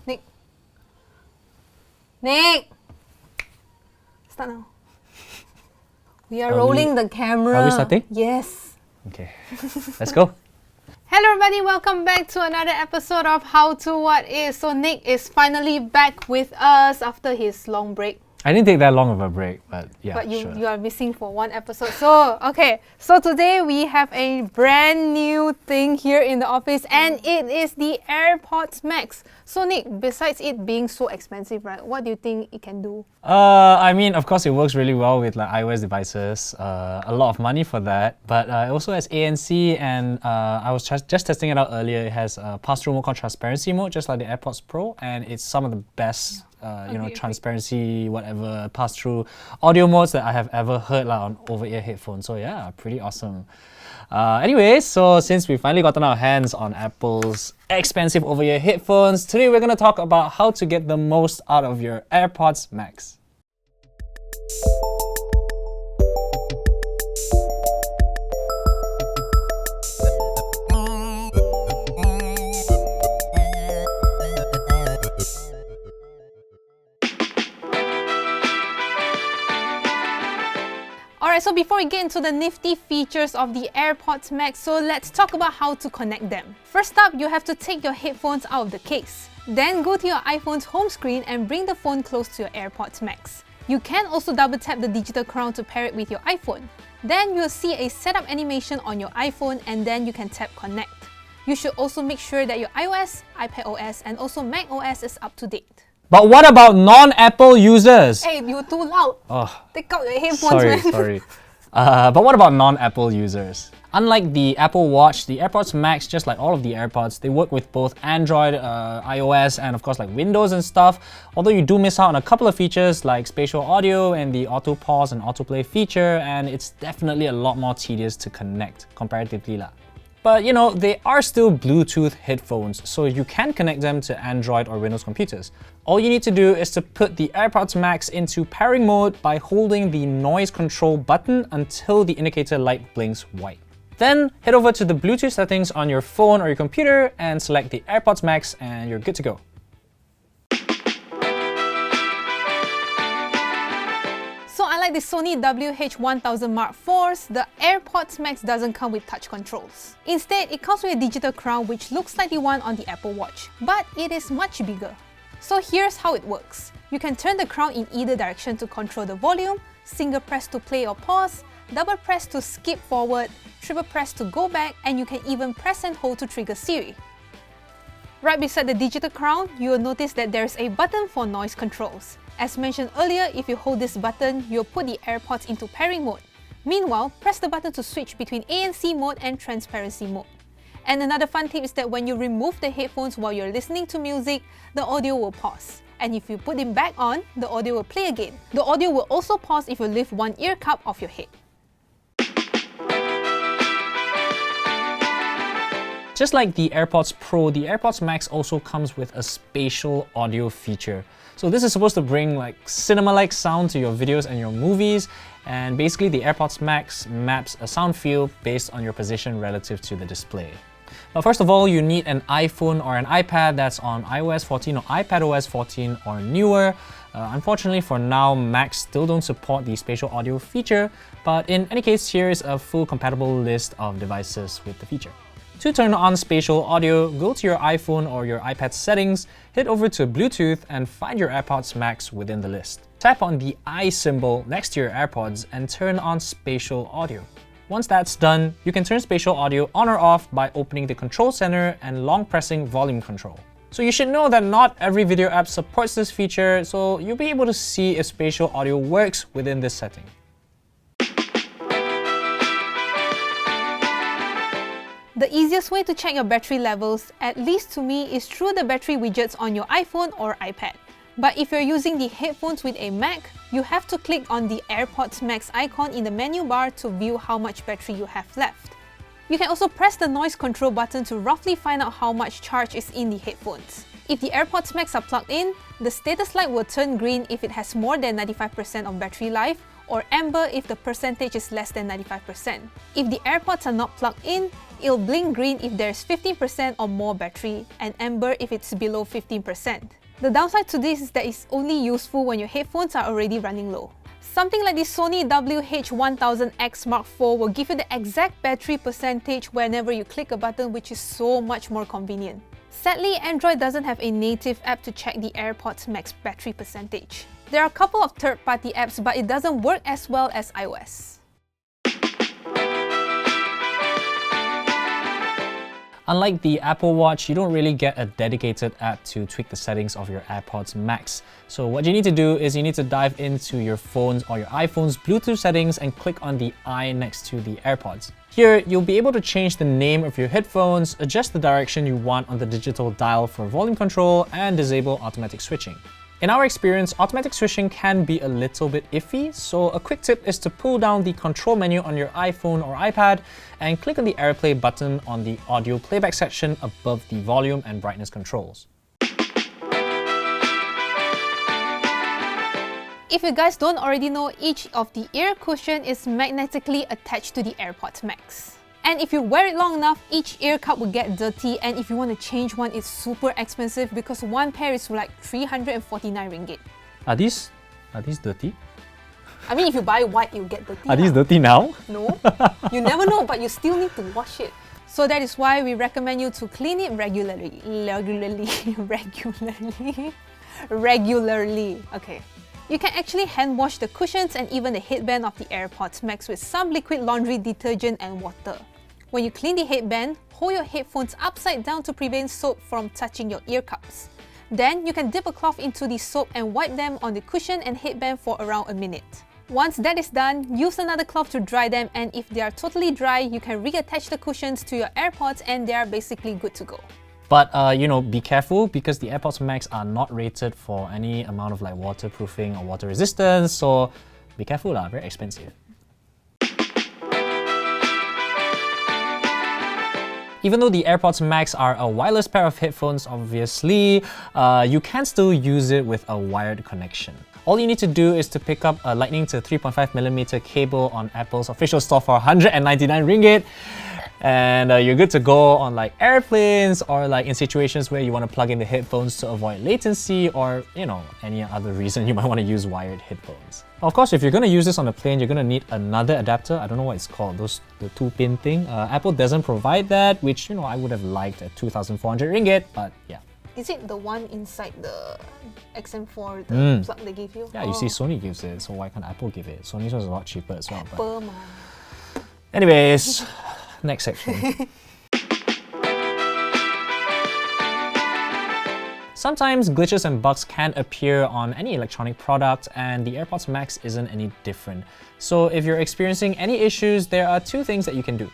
Nick. Nick! Start now. We are rolling the camera. Are we starting? Yes. Okay, let's go. Hello everybody, welcome back to another episode of How to What Is. So Nick is finally back with us after his long break. I didn't take that long of a break, but yeah, But sure. you are missing for one episode. So, okay. So today we have a brand new thing here in the office and it is the AirPods Max. So Nick, besides it being so expensive, right, what do you think it can do? I mean, of course, it works really well with like iOS devices. A lot of money for that, but it also has ANC, and I was just testing it out earlier. It has pass-through mode called transparency mode, just like the AirPods Pro, and it's some of the best, transparency, whatever, pass-through audio modes that I have ever heard on over-ear headphones. So yeah, pretty awesome. Anyway, so since we've finally gotten our hands on Apple's expensive over-ear headphones, today we're going to talk about how to get the most out of your AirPods Max. Alright, so before we get into the nifty features of the AirPods Max, so let's talk about how to connect them. First up, you have to take your headphones out of the case. Then go to your iPhone's home screen and bring the phone close to your AirPods Max. You can also double tap the digital crown to pair it with your iPhone. Then you'll see a setup animation on your iPhone and then you can tap connect. You should also make sure that your iOS, iPadOS and also macOS is up to date. But what about non-Apple users? Hey, you're too loud! Oh, Take out your headphones, man. sorry. But what about non-Apple users? Unlike the Apple Watch, the AirPods Max, just like all of the AirPods, they work with both Android, iOS, and of course like Windows and stuff. Although you do miss out on a couple of features like spatial audio and the auto pause and autoplay feature, and it's definitely a lot more tedious to connect comparatively lah. But you know, they are still Bluetooth headphones, so you can connect them to Android or Windows computers. All you need to do is to put the AirPods Max into pairing mode by holding the noise control button until the indicator light blinks white. Then head over to the Bluetooth settings on your phone or your computer and select the AirPods Max and you're good to go. So unlike the Sony WH-1000 Mark IVs, the AirPods Max doesn't come with touch controls. Instead, it comes with a digital crown which looks like the one on the Apple Watch, but it is much bigger. So here's how it works. You can turn the crown in either direction to control the volume, single press to play or pause, double press to skip forward, triple press to go back, and you can even press and hold to trigger Siri. Right beside the digital crown, you will notice that there is a button for noise controls. As mentioned earlier, if you hold this button, you'll put the AirPods into pairing mode. Meanwhile, press the button to switch between ANC mode and transparency mode. And another fun tip is that when you remove the headphones while you're listening to music, the audio will pause. And if you put them back on, the audio will play again. The audio will also pause if you lift one ear cup off your head. Just like the AirPods Pro, the AirPods Max also comes with a spatial audio feature. So this is supposed to bring like cinema-like sound to your videos and your movies, and basically the AirPods Max maps a sound field based on your position relative to the display. Now first of all, you need an iPhone or an iPad that's on iOS 14 or iPadOS 14 or newer. Unfortunately for now, Macs still don't support the spatial audio feature, but in any case, here is a full compatible list of devices with the feature. To turn on spatial audio, go to your iPhone or your iPad settings, head over to Bluetooth and find your AirPods Max within the list. Tap on the I symbol next to your AirPods and turn on spatial audio. Once that's done, you can turn spatial audio on or off by opening the control center and long pressing volume control. So you should know that not every video app supports this feature, so you'll be able to see if spatial audio works within this setting. The easiest way to check your battery levels, at least to me, is through the battery widgets on your iPhone or iPad. But if you're using the headphones with a Mac, you have to click on the AirPods Max icon in the menu bar to view how much battery you have left. You can also press the noise control button to roughly find out how much charge is in the headphones. If the AirPods Max are plugged in, the status light will turn green if it has more than 95% of battery life, or amber if the percentage is less than 95%. If the AirPods are not plugged in, it'll blink green if there's 15% or more battery, and amber if it's below 15%. The downside to this is that it's only useful when your headphones are already running low. Something like the Sony WH-1000X Mark IV will give you the exact battery percentage whenever you click a button, which is so much more convenient. Sadly, Android doesn't have a native app to check the AirPods Max battery percentage. There are a couple of third-party apps, but it doesn't work as well as iOS. Unlike the Apple Watch, you don't really get a dedicated app to tweak the settings of your AirPods Max. So what you need to do is you need to dive into your phone's or your iPhone's Bluetooth settings and click on the eye next to the AirPods. Here, you'll be able to change the name of your headphones, adjust the direction you want on the digital dial for volume control, and disable automatic switching. In our experience, automatic switching can be a little bit iffy, so a quick tip is to pull down the control menu on your iPhone or iPad and click on the AirPlay button on the audio playback section above the volume and brightness controls. If you guys don't already know, each of the ear cushion is magnetically attached to the AirPods Max. And if you wear it long enough, each ear cup will get dirty, and if you want to change one, it's super expensive because one pair is like 349 ringgit. Are these dirty? I mean, if you buy white, you'll get dirty. Are these dirty now? No. You never know, but you still need to wash it. So that is why we recommend you to clean it regularly. Regularly. Okay. You can actually hand wash the cushions and even the headband of the AirPods Max with some liquid laundry detergent and water. When you clean the headband, hold your headphones upside down to prevent soap from touching your ear cups. Then you can dip a cloth into the soap and wipe them on the cushion and headband for around a minute. Once that is done, use another cloth to dry them, and if they are totally dry, you can reattach the cushions to your AirPods and they are basically good to go. But be careful because the AirPods Max are not rated for any amount of like waterproofing or water resistance, so be careful lah, very expensive. Even though the AirPods Max are a wireless pair of headphones, obviously, you can still use it with a wired connection. All you need to do is to pick up a lightning to 3.5mm cable on Apple's official store for 199 ringgit. And you're good to go on like airplanes or like in situations where you want to plug in the headphones to avoid latency or any other reason you might want to use wired headphones. Of course, if you're going to use this on a plane, you're going to need another adapter. I don't know what it's called, the 2-pin thing. Apple doesn't provide that, which I would have liked at 2,400 ringgit, but yeah. Is it the one inside the XM4, the plug they give you? Yeah, you see Sony gives it, so why can't Apple give it? Sony's was a lot cheaper as well. Apple, but... Anyways, next section. Sometimes glitches and bugs can appear on any electronic product, and the AirPods Max isn't any different. So if you're experiencing any issues, there are two things that you can do.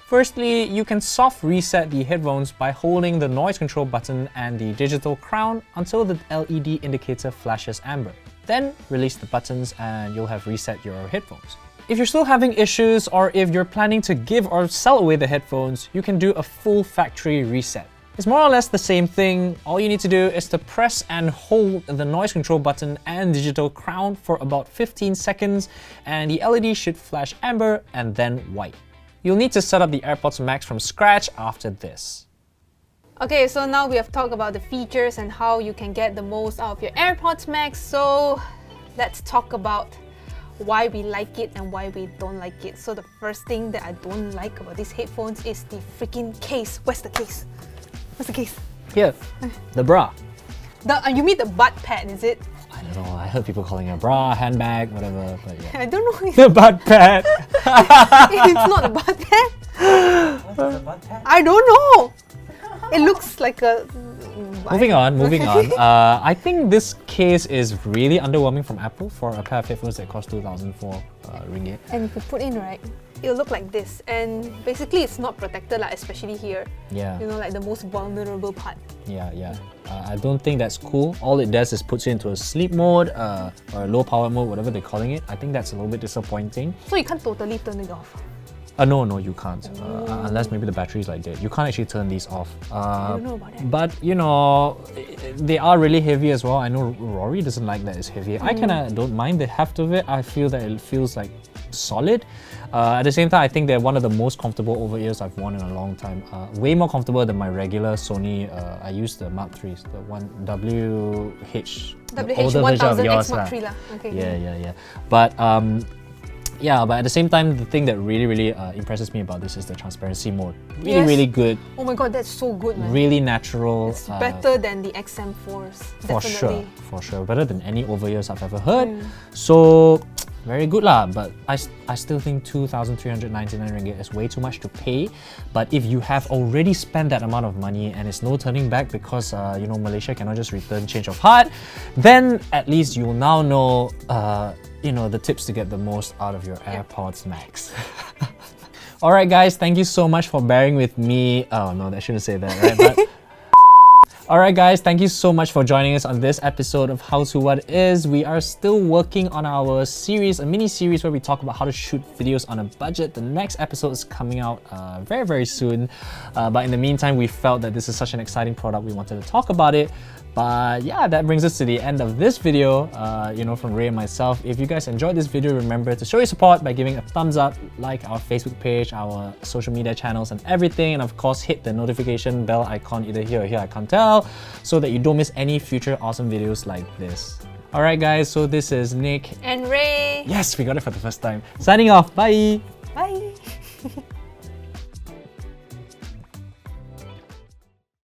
Firstly, you can soft reset the headphones by holding the noise control button and the digital crown until the LED indicator flashes amber. Then release the buttons and you'll have reset your headphones. If you're still having issues, or if you're planning to give or sell away the headphones, you can do a full factory reset. It's more or less the same thing. All you need to do is to press and hold the noise control button and digital crown for about 15 seconds, and the LED should flash amber and then white. You'll need to set up the AirPods Max from scratch after this. Okay, so now we have talked about the features and how you can get the most out of your AirPods Max, so let's talk about why we like it and why we don't like it. So the first thing that I don't like about these headphones is the freaking case. Where's the case? Where's the case? Here, the bra. You mean the butt pad, is it? I don't know, I heard people calling it a bra, handbag, whatever, but yeah. I don't know. The butt pad! It's not a butt pad. What's the butt pad? I don't know. It looks like a... Moving on. I think this case is really underwhelming from Apple for a pair of headphones that cost 2,004 ringgit. And if you put in, right, it'll look like this. And basically it's not protected, like, especially here. Yeah. Like the most vulnerable part. Yeah. I don't think that's cool. All it does is puts you into a sleep mode or a low power mode, whatever they're calling it. I think that's a little bit disappointing. So you can't totally turn it off. No, you can't. Unless maybe the battery is like dead. You can't actually turn these off. I don't know about that. But you know, they are really heavy as well. I know Rory doesn't like that it's heavy. I kind of don't mind the heft of it. I feel that it feels like solid. At the same time, I think they're one of the most comfortable over-ears I've worn in a long time. Way more comfortable than my regular Sony. I use the Mark 3s, the one WH, the older version of yours. Mark III lah. Okay. Yeah. But yeah, but at the same time, the thing that really impresses me about this is the transparency mode. Really good. Oh my god, that's so good, man. Really natural. It's better than the XM4s. Definitely. For sure. Better than any over-ears I've ever heard. So, very good lah. But I still think 2,399 ringgit is way too much to pay. But if you have already spent that amount of money and it's no turning back because you know, Malaysia cannot just return change of heart, then at least you will now know you know, the tips to get the most out of your AirPods Max. Alright guys, thank you so much for bearing with me. Oh no, I shouldn't say that, right? But alright guys, thank you so much for joining us on this episode of How to What Is. We are still working on our series, a mini series where we talk about how to shoot videos on a budget. The next episode is coming out very soon. But in the meantime, we felt that this is such an exciting product, we wanted to talk about it. But yeah, that brings us to the end of this video, you know, from Ray and myself. If you guys enjoyed this video, remember to show your support by giving a thumbs up, like our Facebook page, our social media channels and everything. And of course, hit the notification bell icon either here or here, I can't tell, so that you don't miss any future awesome videos like this. Alright guys, so this is Nick. And Ray. Yes, we got it for the first time. Signing off, bye!